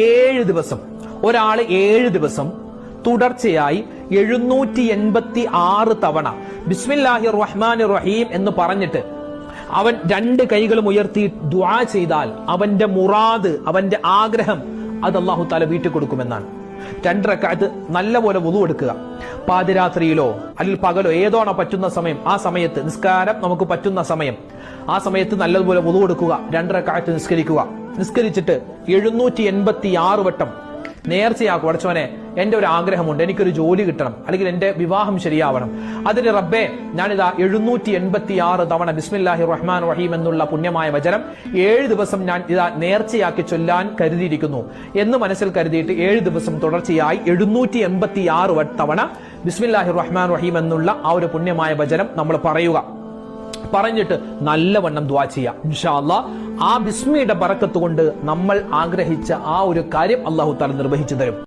7 ദിവസം ഒരാള് 7 ദിവസം തുടർച്ചയായി 786 തവണ ബിസ്മില്ലാഹിർ റഹ്മാനിർ റഹീം എന്ന് പറഞ്ഞിട്ട് അവൻ 2 കൈകളും ഉയർത്തി ദുആ ചെയ്താൽ അവന്റെ മുറാദ്, അവന്റെ ആഗ്രഹം അത് അല്ലാഹു തആല വീട്ടിൽ കൊടുക്കുമെന്നാണ്. 2 റക്അത്ത് നല്ലപോലെ വുളു എടുക്കുക. പാതിരാത്രിയിലോ അല്ലെങ്കിൽ പകലോ ഏതോണോ പറ്റുന്ന സമയം, ആ സമയത്ത് നിസ്കാരം നമുക്ക് പറ്റുന്ന സമയം, ആ സമയത്ത് നല്ലതുപോലെ വുളു എടുക്കുക. 2 റക്അത്ത് നിസ്കരിക്കുക. നിസ്കരിച്ചിട്ട് 786 വട്ടം നേർച്ചയാക്കും. പഠിച്ചവനെ, എന്റെ ഒരു ആഗ്രഹമുണ്ട്, എനിക്കൊരു ജോലി കിട്ടണം, അല്ലെങ്കിൽ എന്റെ വിവാഹം ശരിയാവണം. അതിന് റബ്ബേ, ഞാനിതാ 786 തവണ ബിസ്മില്ലാഹിർ റഹ്മാൻ റഹീം എന്നുള്ള പുണ്യമായ വചനം 7 ദിവസം ഞാൻ ഇതാ നേർച്ചയാക്കി ചൊല്ലാൻ കരുതിയിരിക്കുന്നു എന്ന് മനസ്സിൽ കരുതിയിട്ട് 7 ദിവസം തുടർച്ചയായി 786 തവണ ബിസ്മില്ലാഹിർ റഹ്മാൻ റഹീം എന്നുള്ള ആ ഒരു പുണ്യമായ വചനം നമ്മൾ പറയുക. പറഞ്ഞിട്ട് നല്ലവണ്ണം ദുആ ചെയ്യുക. ഇൻഷാ അല്ലാഹ് ആ ബിസ്മിയുടെ ബറക്കത്ത് കൊണ്ട് നമ്മൾ ആഗ്രഹിച്ച ആ ഒരു കാര്യം അല്ലാഹു തആല നിർവഹിച്ചു തരും.